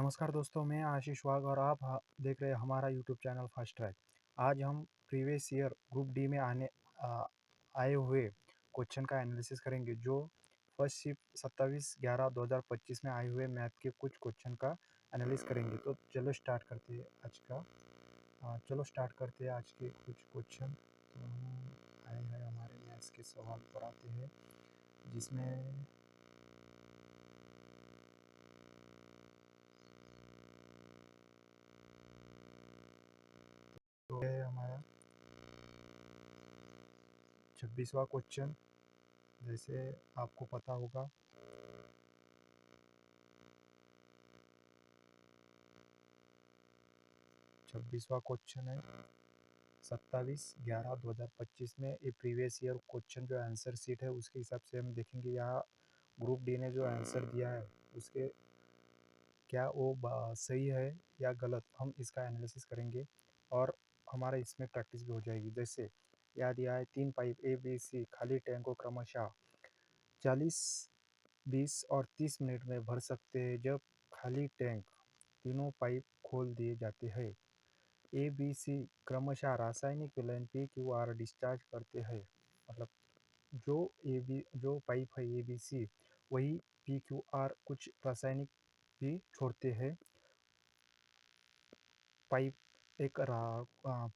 नमस्कार दोस्तों, मैं आशीष वाघ और आप देख रहे हैं हमारा यूट्यूब चैनल फास्ट ट्रैक। आज हम प्रीवियस ईयर ग्रुप डी में आए हुए क्वेश्चन का एनालिसिस करेंगे, जो फर्स्ट शिफ्ट 27/11/2025 में आए हुए मैथ के कुछ क्वेश्चन का एनालिसिस करेंगे। तो चलो स्टार्ट करते हैं आज के कुछ क्वेश्चन। तो हम आए हैं हमारे मैथ्स के सवाल पर आते हैं, जिसमें तो है हमारा 26वां क्वेश्चन। जैसे आपको पता होगा, 26वां क्वेश्चन है 27/11/2025 में। ये प्रीवियस ईयर क्वेश्चन जो आंसर सीट है उसके हिसाब से हम देखेंगे यहाँ ग्रुप डी ने जो आंसर दिया है उसके क्या वो सही है या गलत, हम इसका एनालिसिस करेंगे और हमारा इसमें प्रैक्टिस भी हो जाएगी। जैसे याद दिया है 3 पाइप ए बी सी खाली टैंक को क्रमशः 40, 20 और 30 मिनट में भर सकते हैं जब खाली टैंक तीनों पाइप खोल दिए जाते हैं। ए बी सी क्रमशः रासायनिक विलयन पी क्यू आर डिस्चार्ज करते हैं। मतलब जो पाइप है ए बी सी, वही पी क्यू आर कुछ रासायनिक भी छोड़ते हैं। पाइप एक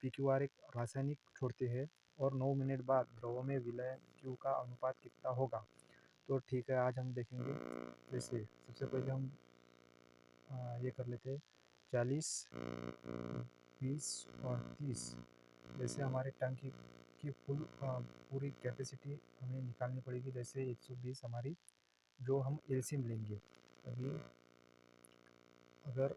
पी क्यू आर एक रासायनिक छोड़ते हैं और 9 मिनट बाद द्रव में विलयन क्यू का अनुपात कितना होगा। तो ठीक है, आज हम देखेंगे। जैसे सबसे पहले हम ये कर लेते हैं 40, 20 और 30। जैसे हमारे टंकी की पूरी कैपेसिटी हमें निकालनी पड़ेगी। जैसे 120 हमारी जो हम एलसीएम लेंगे। अभी अगर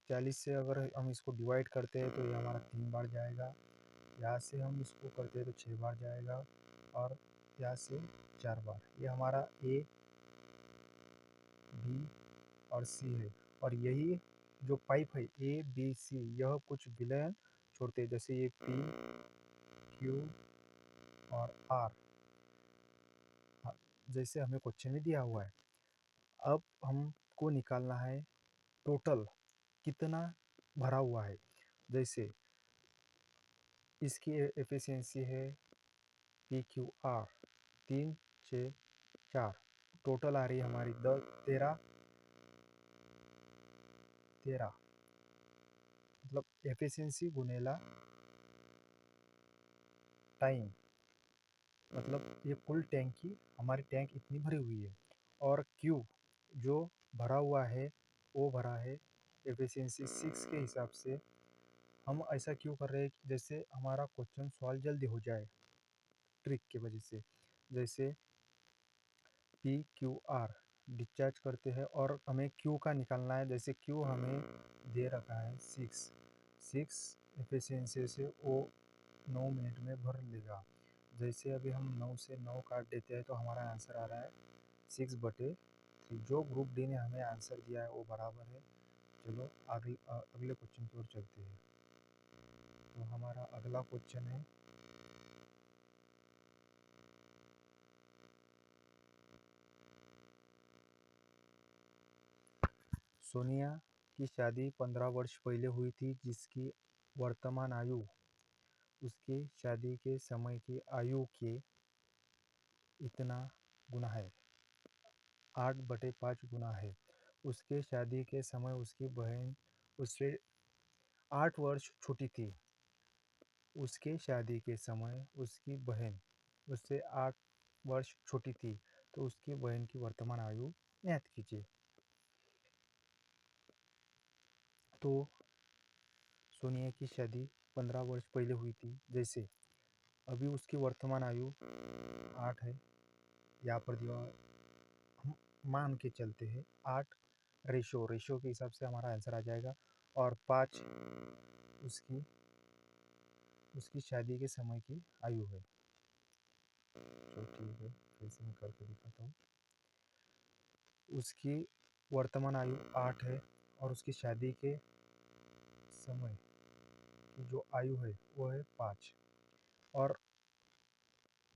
40 से अगर हम इसको डिवाइड करते हैं तो ये हमारा 3 बार जाएगा। यहाँ से हम इसको करते हैं तो 6 बार जाएगा और यहाँ से 4 बार। ये हमारा ए, बी और सी है। और यही जो पाइप है ए बी सी, यह कुछ विलयन छोड़ते हैं। जैसे ये पी क्यू और आर, जैसे हमें क्वेश्चन में दिया हुआ है। अब हमको निकालना है टोटल कितना भरा हुआ है। जैसे इसकी एफिशिएंसी है पी क्यू आर 3, 6, 4। टोटल आ रही है हमारी 13। मतलब एफिशिएंसी गुनेला टाइम, मतलब ये फुल टैंक की हमारी टैंक इतनी भरी हुई है। और क्यू जो भरा हुआ है वो भरा है एफिशिएंसी 6 के हिसाब से। हम ऐसा क्यों कर रहे हैं कि जैसे हमारा क्वेश्चन सॉल्व जल्दी हो जाए, ट्रिक की वजह से। जैसे पी क्यू आर डिस्चार्ज करते हैं और हमें क्यू का निकालना है। जैसे क्यू हमें दे रखा है 6 एफिशिएंसी से वो 9 मिनट में भर लेगा। जैसे अभी हम 9 से 9 काट देते हैं तो हमारा आंसर आ रहा है 6/3। जो ग्रुप डी ने हमें आंसर दिया है वो बराबर है। चलो अगले क्वेश्चन की ओर चलते हैं। तो हमारा अगला क्वेश्चन है सोनिया की शादी 15 वर्ष पहले हुई थी, जिसकी वर्तमान आयु उसके शादी के समय की आयु के इतना गुना है, 8/5 गुना है। उसके शादी के समय उसकी बहन उससे 8 वर्ष छोटी थी। उसके शादी के समय उसकी बहन उससे 8 वर्ष छोटी थी। तो उसकी बहन की वर्तमान आयु ज्ञात कीजिए। तो सोनिया की शादी 15 वर्ष पहले हुई थी। जैसे अभी उसकी वर्तमान आयु 8 है, यहाँ पर दिया हम मान के चलते हैं 8। रेशो के हिसाब से हमारा आंसर आ जाएगा। और 5 उसकी उसकी शादी के समय की आयु है। तो ठीक है, फिर से मैं करके दिखाता हूँ। उसकी वर्तमान आयु 8 है और उसकी शादी के समय की जो आयु है वो है 5। और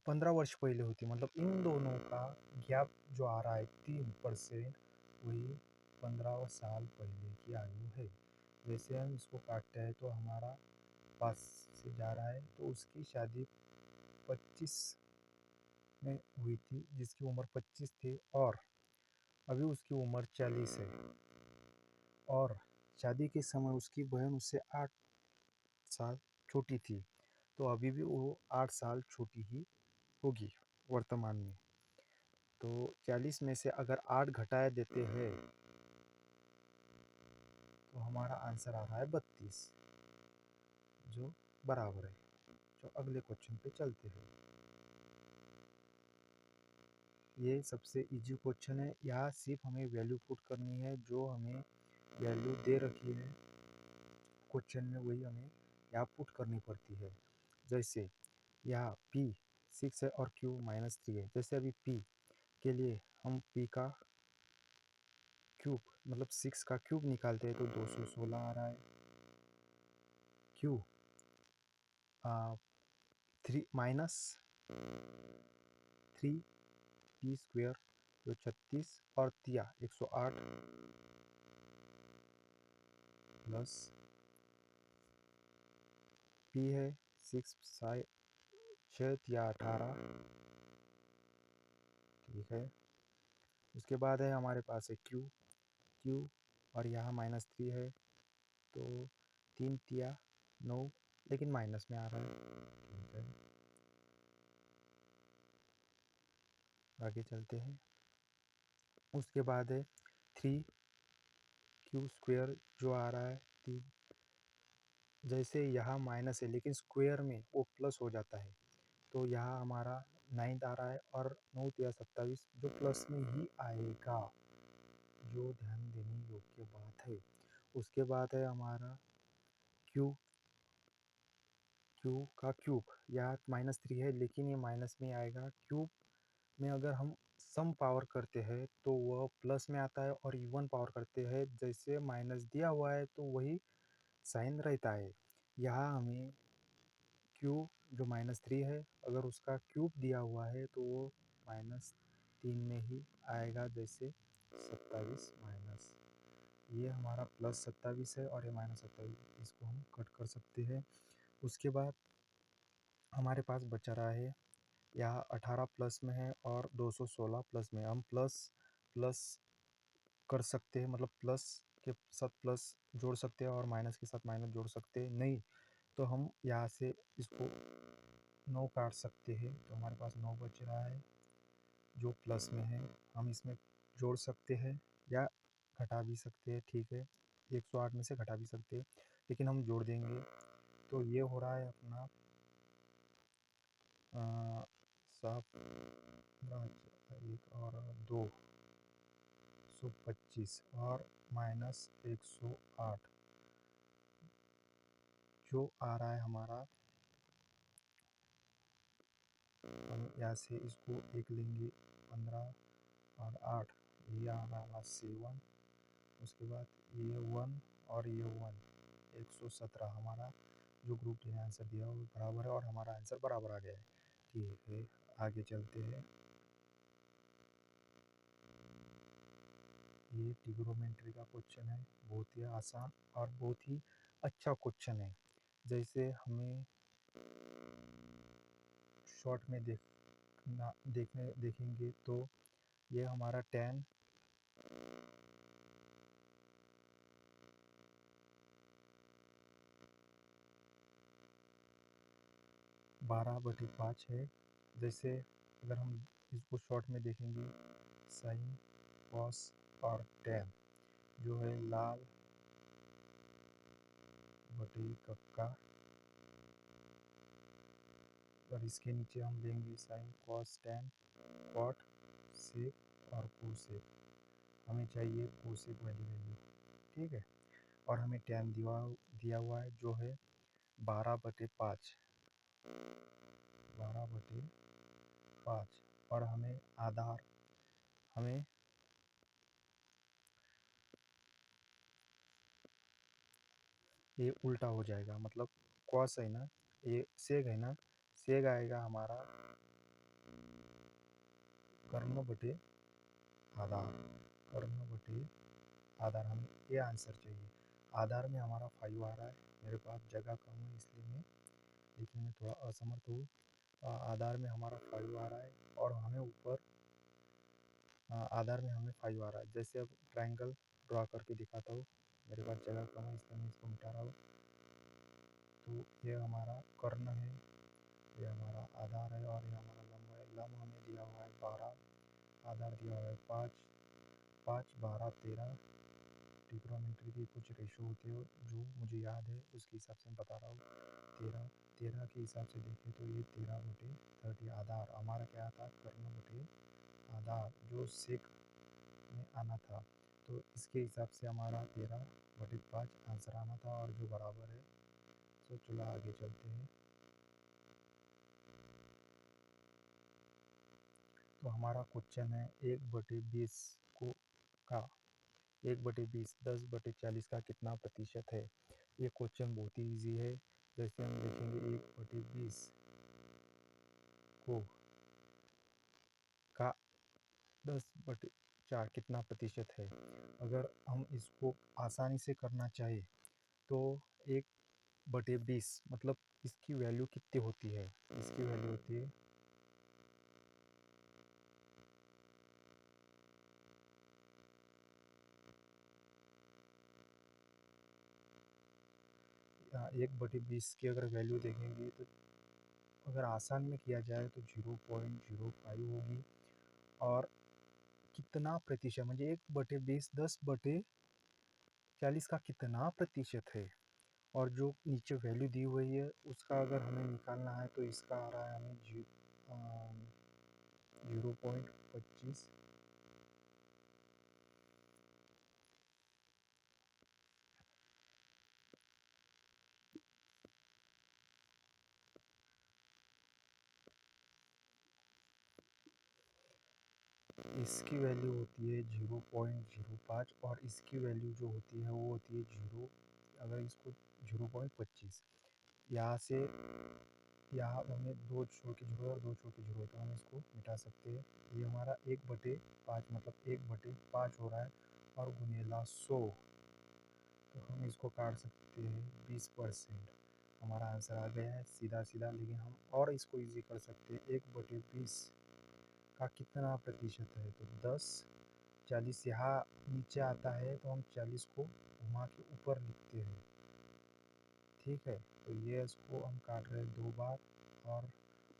15 वर्ष पहले हुई थी, मतलब इन दोनों का गैप जो आ रहा है 3%, वही 15 साल पहले की आयु है। जैसे हम इसको काटते हैं तो हमारा 5 से जा रहा है, तो उसकी शादी 25 में हुई थी, जिसकी उम्र 25 थी, और अभी उसकी उम्र 40 है। और शादी के समय उसकी बहन उससे 8 साल छोटी थी, तो अभी भी वो 8 साल छोटी ही होगी वर्तमान में। तो 40 में से अगर 8 घटाए देते हैं तो हमारा आंसर आ रहा है 32, जो बराबर है। जो अगले क्वेश्चन पे चलते हैं। ये सबसे इजी क्वेश्चन है। यहाँ सिर्फ हमें वैल्यू पुट करनी है, जो हमें वैल्यू दे रखी है क्वेश्चन में, वही हमें यहाँ पुट करनी पड़ती है। जैसे यहाँ p 6 है और q -3 है। जैसे अभी p के लिए हम p का क्यूब मतलब 6 का क्यूब निकालते हैं तो 216 आ रहा है। q 3 -3p² जो 36, और तिया 108 प्लस p है 6 6 तिया 18, ठीक है। उसके बाद है हमारे पास है q और यहाँ -3 है, तो 3 तिया 9, लेकिन माइनस में आ रहा है, ठीक है। आगे चलते हैं। उसके बाद है 3q² जो आ रहा है 3। जैसे यहाँ माइनस है लेकिन स्क्वायर में वो प्लस हो जाता है, तो यहाँ हमारा 9 आ रहा है, और 9 तिया 27 जो प्लस में ही आएगा, जो ध्यान देने योग्य बात है। उसके बाद है हमारा q का क्यूब, यहाँ -3 है लेकिन ये माइनस में आएगा। क्यूब में अगर हम सम पावर करते हैं तो वह प्लस में आता है, और इवन पावर करते हैं जैसे माइनस दिया हुआ है तो वही साइन रहता है। यहाँ हमें क्यूब जो -3 है, अगर उसका क्यूब दिया हुआ है तो वो -3 में ही आएगा, जैसे 27 माइनस, ये हमारा +27 है और ये -27, इसको हम कट कर सकते हैं। उसके बाद हमारे पास बचा रहा है यहाँ 18 प्लस में है और 216 प्लस में। हम प्लस प्लस कर सकते हैं, मतलब प्लस के साथ प्लस जोड़ सकते हैं और माइनस के साथ माइनस जोड़ सकते हैं। नहीं तो हम यहाँ से इसको 9 काट सकते हैं, तो हमारे पास 9 बच रहा है जो प्लस में है। हम इसमें जोड़ सकते हैं या घटा भी सकते हैं, ठीक है। 108 में से घटा भी सकते हैं, लेकिन हम जोड़ देंगे। तो ये हो रहा है अपना 7 1 और 225 और -108, जो आ रहा है हमारा, हम यहाँ से इसको एक लेंगे 15 और 8, ये आ रहा 7। उसके बाद ये 1 और ये 1, 117 हमारा जो ग्रुप डी ने आंसर दिया वो बराबर है, और हमारा आंसर बराबर आ गया है, ठीक है। आगे चलते हैं। ये ट्रिग्नोमेट्री का क्वेश्चन है, बहुत ही आसान और बहुत ही अच्छा क्वेश्चन है। जैसे हमें शॉर्ट में देखेंगे तो ये हमारा tan 12/5 है। जैसे अगर हम इसको शॉर्ट में देखेंगे, साइन कॉस और tan जो है लाल बटे कक्का, और इसके नीचे हम लेंगे sine cos tan cot sec और कोसेक। हमें चाहिए कोसेक वाली वैल्यू, ठीक है। और हमें tan दिया हुआ है जो है 12/5, 12/5, और हमें आधार, हमें ये उल्टा हो जाएगा, मतलब कॉस है ना, ये सेग है ना, सेग आएगा हमारा कर्ण बटे आधार, कर्ण बटे आधार, हमें ये आंसर चाहिए। आधार में हमारा 5 आ रहा है, मेरे पास जगह कम है इसलिए मैं लिखने में थोड़ा असमर्थ हूँ। आधार में हमारा 5 आ रहा है और हमें ऊपर आधार में हमें 5 आ रहा है। जैसे अब ट्रायंगल ड्रा करके दिखाता हूँ, मेरे पास जगह कम है इसलिए मैं इसको मिटा रहा हूँ। तो ये हमारा कर्ण है, ये हमारा आधार है और ये हमारा लंब है। लंब हमें दिया हुआ है 12, आधार दिया हुआ है 5, 5, 12, 13। ट्रिग्नोमेट्री की कुछ रेशो होते हैं जो मुझे याद है, उसके हिसाब से मैं बता रहा हूँ। 13, 13 के हिसाब से देखें तो ये 13/30 आधार हमारा क्या था, कर्ण बटे आधार जो सेक में आना था। तो इसके हिसाब से हमारा 13/5 आंसर आना था और जो बराबर है। तो चलो आगे चलते हैं। तो हमारा क्वेश्चन है 1/20 को का 1/20 10/40 का कितना प्रतिशत है। ये क्वेश्चन बहुत ही ईजी है। जैसे हम देखेंगे 1/20 को का 10/4 कितना प्रतिशत है। अगर हम इसको आसानी से करना चाहे तो 1/20 मतलब इसकी वैल्यू कितनी होती है, इसकी वैल्यू होती है 1/20 की अगर वैल्यू देखेंगे तो अगर आसान में किया जाए तो 0.05 होगी। और कितना प्रतिशत म्हणजे 1/20 10/40 का कितना प्रतिशत है। और जो नीचे वैल्यू दी हुई है उसका अगर हमें निकालना है तो इसका आ रहा है हमें 0.25। इसकी वैल्यू होती है 0.05 और इसकी वैल्यू जो होती है वो होती है 0। अगर इसको 0.25 यहाँ से यहाँ हमें 2 छोर की जरूरत है और 2 छोर की जरूरत है, तो हम इसको मिटा सकते हैं। ये हमारा 1/5 मतलब 1/5 हो रहा है और गुनेला 100, तो हम इसको काट सकते हैं 20%। हमारा आंसर आ गया है सीधा सीधा। लेकिन हम और इसको इजी कर सकते हैं, 1/20 का कितना प्रतिशत है। तो 10, 40 यहाँ नीचे आता है तो हम 40 को घुमा के ऊपर लिखते हैं। ठीक है, तो ये इसको हम काट रहे हैं 2 बार और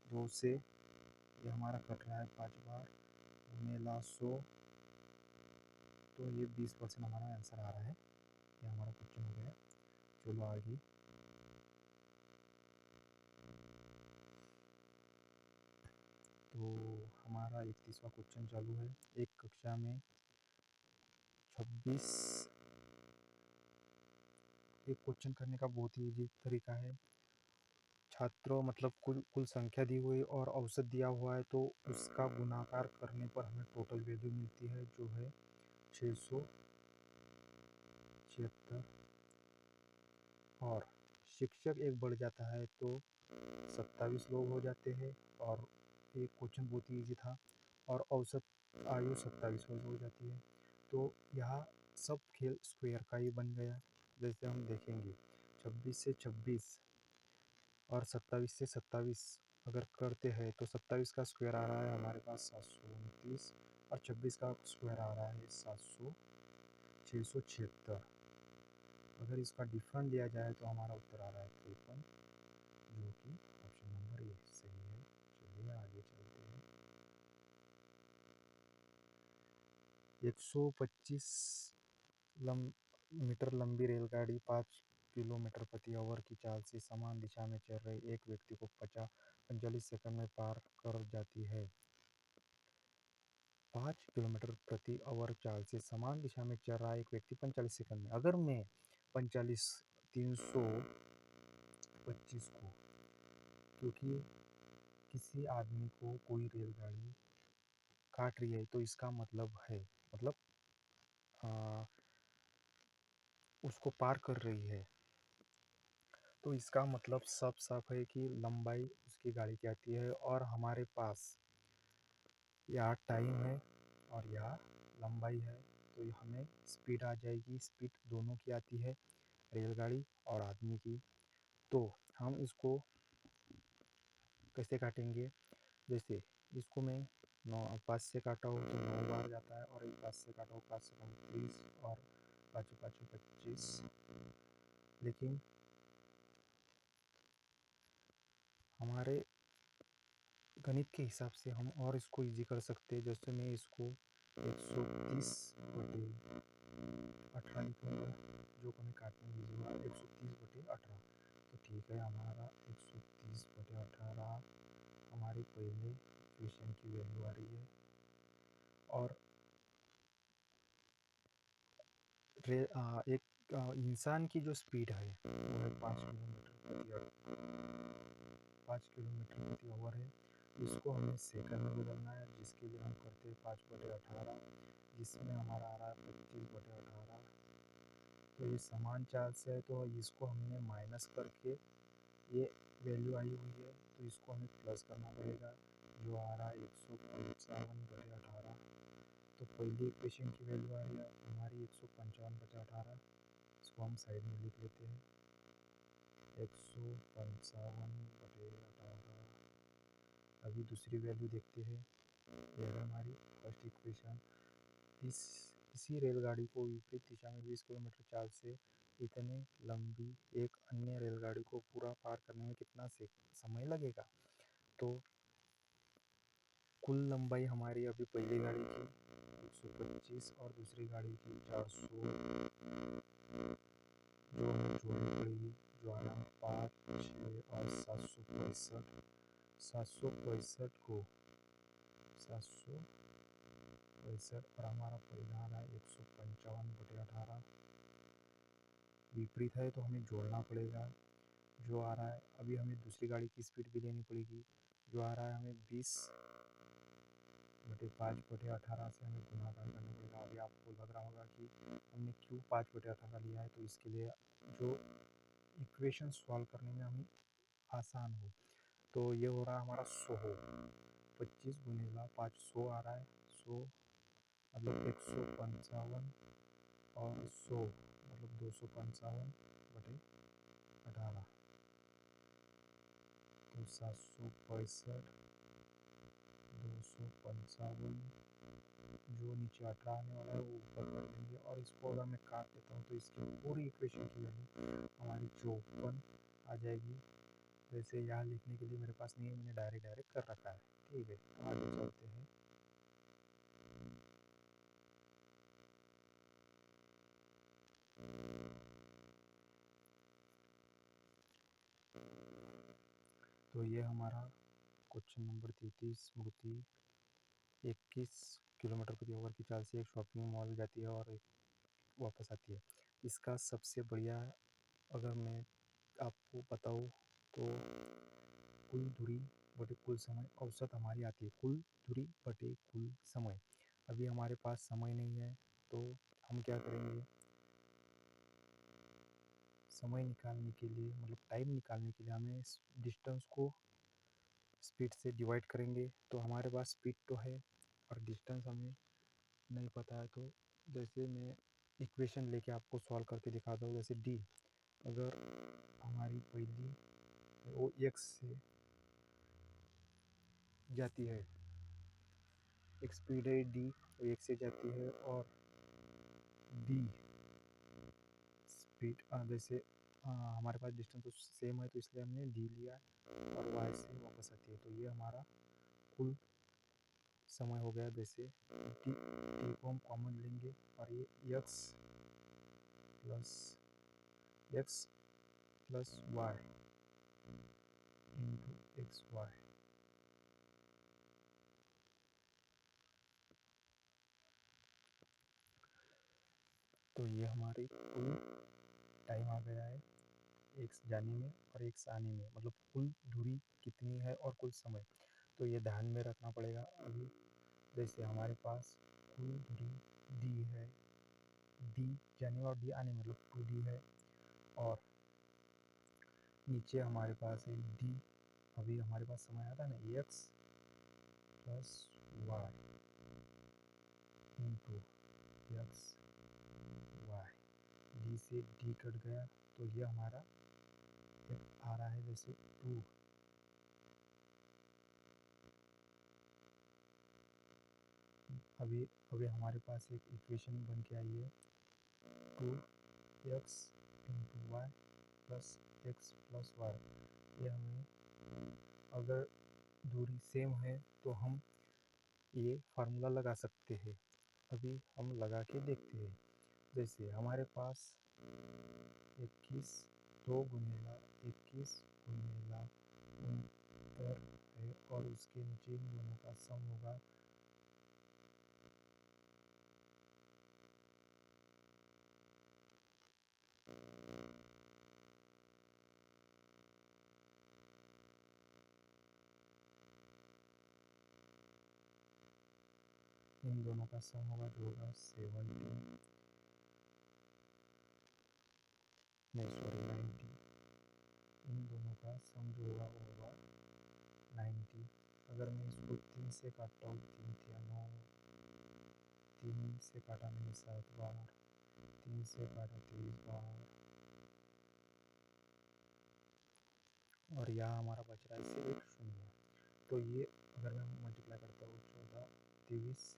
2 से ये हमारा कट रहा है 5 बार, गुनेला 100। तो ये 20% हमारा आंसर आ रहा है। ये हमारा क्वेश्चन हो गया। चलो आगे। तो हमारा 31वां क्वेश्चन चालू है। एक कक्षा में 26, एक क्वेश्चन करने का बहुत ही इजी तरीका है। छात्रों मतलब कुल संख्या दी हुई और औसत दिया हुआ है, तो उसका गुणाकार करने पर हमें टोटल वैल्यू मिलती है जो है 676। और शिक्षक एक बढ़ जाता है तो 27 लोग हो जाते हैं। और एक क्वेश्चन बहुत ही ईजी था। और औसत आयु 27 वर्ष हो जाती है। तो यहाँ सब खेल स्क्वायर का ही बन गया। जैसे हम देखेंगे 26 से 26 और 27 से 27 अगर करते हैं तो 27 का स्क्वायर आ रहा है हमारे पास 729 और 26 का स्क्वायर आ रहा है 676। अगर इसका डिफरेंट लिया जाए तो हमारा उत्तर आ रहा है 53, जो कि ऑप्शन नंबर ए सही है। चलिए आगे चलते हैं। 125 मीटर लंबी रेलगाड़ी 5 किलोमीटर प्रति आवर की चाल से समान दिशा में चल रहे एक व्यक्ति को 45 सेकंड में पार कर जाती है। 5 किलोमीटर प्रति आवर चाल से समान दिशा में चल रहा एक व्यक्ति 45 सेकंड में। अगर मैं 45 325 को, क्योंकि किसी आदमी को कोई रेलगाड़ी काट रही है तो इसका मतलब है मतलब उसको पार कर रही है, तो इसका मतलब साफ साफ है कि लंबाई उसकी गाड़ी की आती है। और हमारे पास यहाँ टाइम है और यहाँ लंबाई है, तो ये हमें स्पीड आ जाएगी, स्पीड दोनों की आती है, रेलगाड़ी और आदमी की। तो हम इसको कैसे काटेंगे, जैसे इसको मैं 5 से काटा हूँ तो 9 बार जाता है, और एक 5 से काटा हूँ 5 से 30 और 5 5 25। लेकिन हमारे गणित के हिसाब से हम और इसको इजी कर सकते हैं। जैसे मैं इसको 130/18 लिखूँगा, जो हमें काटने में ईजी हुआ, 130/18। तो ठीक है, हमारा 130/18 हमारी पहले इक्वेशन की वैल्यू आ रही है। और एक इंसान की जो स्पीड है वो है 5 किलोमीटर प्रति आवर है। इसको हमें सेकंड में बदलना है, जिसके लिए हम करते हैं 5/18, जिसमें हमारा आ रहा है 25/18। तो ये समान चाल से है, तो इसको हमने माइनस करके ये वैल्यू आई हुई है, तो इसको हमें प्लस करना पड़ेगा, जो आ रहा है 155/18। तो पहली इक्वेशन की वैल्यू आ रही है हमारी 155/18। इसको हम साइड में लिख लेते हैं, 155/18। अभी दूसरी वैल्यू देखते हैं। यह है हमारी फर्स्ट इक्वेशन। इसी रेलगाड़ी को विपरीत दिशा में 20 किलोमीटर चाल से इतने लंबी एक अन्य रेलगाड़ी को पूरा पार करने में कितना समय लगेगा। तो कुल लंबाई हमारी अभी पहली गाड़ी की 125 और दूसरी गाड़ी की 400, जो हमें जोड़नी पड़ेगी, जो आ रहा है 5, 6 और 765। 765 को 765 और हमारा पहला आ रहा है 155/18। विपरीत है तो हमें जोड़ना पड़ेगा, जो आ रहा है अभी हमें दूसरी गाड़ी की स्पीड भी लेनी पड़ेगी, जो आ रहा है हमें 20/5/18 से हमें गुणाकार करना पड़ेगा। अभी आपको लग रहा होगा कि हमने क्यों 5/18 लिया है, तो इसके लिए जो इक्वेशन सॉल्व करने में हमें आसान हो। तो ये हो रहा है हमारा 100, 25 गुणिला 5, 100 आ रहा है, 100 मतलब 155 और 100 मतलब 255/18। तो 765, 255, जो नीचे 18 आने वाला है वो ऊपर कर देंगे, और इसको अगर मैं काट देता हूँ तो इसकी पूरी इक्वेशन की वैल्यू हमारी 54 आ जाएगी। वैसे यहाँ लिखने के लिए मेरे पास नहीं है, मैंने डायरेक्ट कर रखा है। ठीक है, तो आगे चलते हैं। तो ये हमारा क्वेश्चन नंबर 33, मूर्ति 21 किलोमीटर प्रति आवर की चाल से एक शॉपिंग मॉल जाती है और एक वापस आती है। इसका सबसे बढ़िया अगर मैं आपको बताऊँ तो कुल दूरी बटे कुल समय औसत हमारी आती है, कुल दूरी बटे कुल समय। अभी हमारे पास समय नहीं है, तो हम क्या करेंगे, समय निकालने के लिए मतलब टाइम निकालने के लिए हमें डिस्टेंस को स्पीड से डिवाइड करेंगे। तो हमारे पास स्पीड तो है और डिस्टेंस हमें नहीं पता है। तो जैसे मैं इक्वेशन लेके आपको सॉल्व करके दिखाता हूँ। जैसे डी, अगर हमारी पहली वो एक्स से जाती है, एक स्पीड है डी, वो एक्स से जाती है, और बी स्पीड जैसे हमारे पास डिस्टेंस तो सेम है, तो इसलिए हमने डी लिया, और वाई से वापस आती है। तो ये हमारा कुल समय हो गया। जैसे डी को हम कॉमन लेंगे, और ये X plus Y into X Y. तो ये हमारी कुल टाइम आ गया है, एक जाने में और एक आने में, मतलब कुल दूरी कितनी है और कुल समय। तो ये ध्यान में रखना पड़ेगा। अभी जैसे हमारे पास कुल दूरी डी है, डी जाने में और डी आने में मतलब 2D है, और नीचे हमारे पास है डी। अभी हमारे पास समय आता है ना x plus Y into X Y, D से डी कट गया तो ये हमारा एक आ रहा है जैसे 2। अभी हमारे पास एक इक्वेशन बन के आई है 2x into Y plus X plus Y. ये हमें अगर दूरी सेम है तो हम ये फार्मूला लगा सकते हैं। अभी हम लगा के देखते हैं। जैसे हमारे पास 21 2 गुणेला 21 गुणेला 69 है और उसके नीचे इन दोनों का सम होगा इन दोनों का सम होगा जो होगा 90। इन दोनों का सम जो होगा वो होगा 90। अगर मैं इसको 3 से काटता हूँ 3 या 9, 3 से काटा मैंने 7 बार, 3 से काटा 23 बार, और यहाँ हमारा बच रहा है सिर्फ एक शून्य। तो ये अगर मैं मल्टीप्लाई करता हूँ 14 23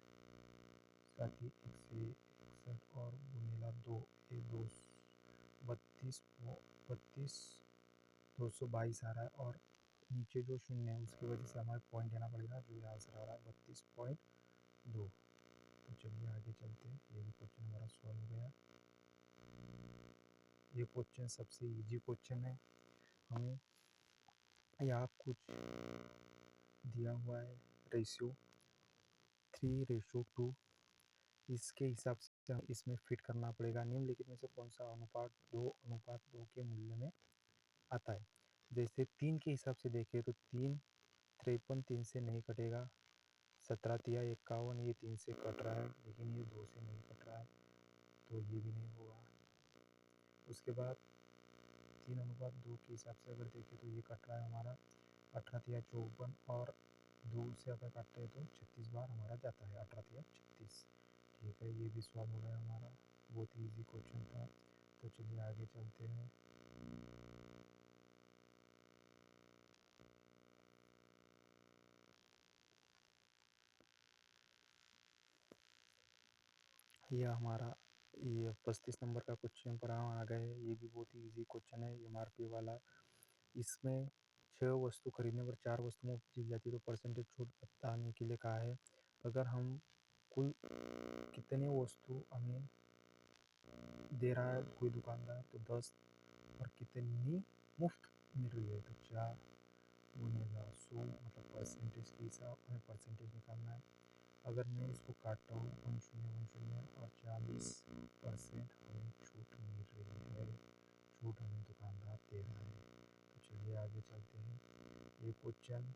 साथ ही 161 और गुणेला 2 ये 32 222 आ रहा है, और नीचे जो शून्य है उसकी वजह से हमारे पॉइंट देना पड़ेगा जो यहाँ आंसर आ रहा है 32.2। तो चलिए आगे चलते हैं। ये भी क्वेश्चन हमारा सॉल्व हो गया। ये क्वेश्चन सबसे इजी क्वेश्चन है। हमें यहाँ कुछ दिया हुआ है रेशियो 3:2, इसके हिसाब से हम इसमें फिट करना पड़ेगा। निम्नलिखित में से कौन सा अनुपात 2 के मूल्य में आता है। जैसे 3 के हिसाब से देखें तो 3 53 3 से नहीं कटेगा, 17 तिया 51 ये 3 से कट रहा है लेकिन ये 2 से नहीं कट रहा है तो ये भी नहीं होगा। उसके बाद 3:2 के हिसाब से अगर देखें तो ये कट रहा है हमारा 18 तिया 54, और 2 से अगर काटते हैं तो 36 बार हमारा जाता है 18 तिया 36। ठीक है, ये भी सॉल्व हो गया हमारा। बहुत ही ईजी क्वेश्चन था। तो चलिए आगे चलते हैं। ये 35 नंबर का क्वेश्चन पर हम आ गए। ये भी बहुत ही ईजी क्वेश्चन है एमआरपी वाला। इसमें 6 वस्तु खरीदने पर 4 वस्तु मुफ्त दी जाती है तो परसेंटेज छूट बताने के लिए कहा है। अगर हम कुल कितने वस्तु हमें दे रहा है कोई दुकानदार तो 10, और कितनी मुफ्त मिल रही है तो 4 गुणेला 100, मतलब परसेंटेज के हिसाब हमें परसेंटेज निकालना है। अगर मैं इसको काटता हूँ 10 और 40% हमें छूट मिल रही है, छूट हमें दुकानदार दे रहा है। तो चलिए आगे चलते हैं। ये क्वेश्चन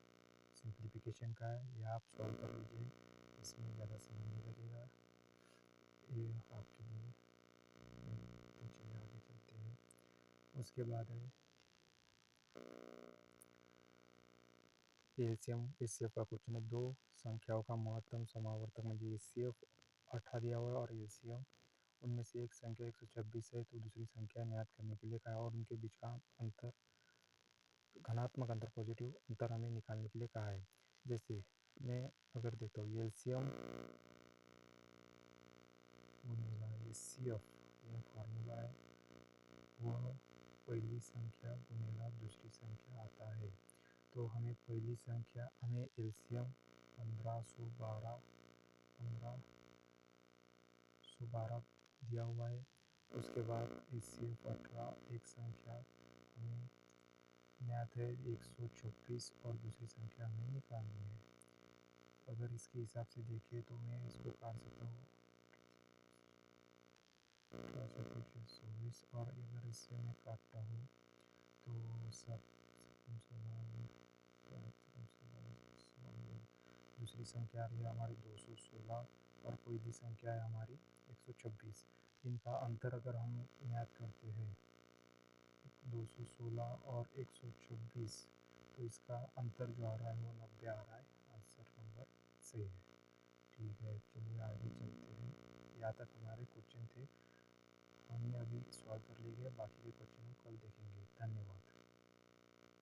सिंप्लीफिकेशन का है, ये आप सॉल्व कर लीजिए, इसमें ज़्यादा समय नहीं लगेगा ये आपके लिए। तो चलिए आगे चलते हैं। उसके बाद है एलसीएम एचसीएफ का क्वेश्चन है। दो संख्याओं का महत्तम समावर्तक म्हणजे एचसीएफ 18 दिया हुआ है और एलसीएम उनमें से एक संख्या 126 है तो दूसरी संख्या ज्ञात करने के लिए कहा, और उनके बीच का अंतर धनात्मक अंतर पॉजिटिव अंतर हमें निकालने के लिए कहा है। जैसे मैं अगर देखता हूँ एलसीएम गुणेला एचसीएफ, यह फार्मूला है, वह पहली संख्या गुणेला दूसरी संख्या आता है। तो हमें पहली संख्या हमें एलसीएम 1512 दिया हुआ है। उसके बाद एचसीएफ 18 एक संख्या हमें ज्ञात है 126 और दूसरी संख्या हमें निकालनी है। अगर इसके हिसाब से देखें तो मैं इसको काट सकता हूँ 24 और अगर इससे मैं काटता हूँ तो दूसरी संख्या आ रही है हमारी 216 और पहली संख्या है हमारी 126। इनका अंतर अगर हम ज्ञात करते हैं 216 और 126 तो इसका अंतर जो आ रहा है वो 90 आ रहा है। आंसर नंबर सही है। ठीक है, चलिए आगे चलते हैं। यहाँ तक हमारे क्वेश्चन थे, हमने अभी सॉल्व कर लिए, बाकी के क्वेश्चन हम कल देखेंगे।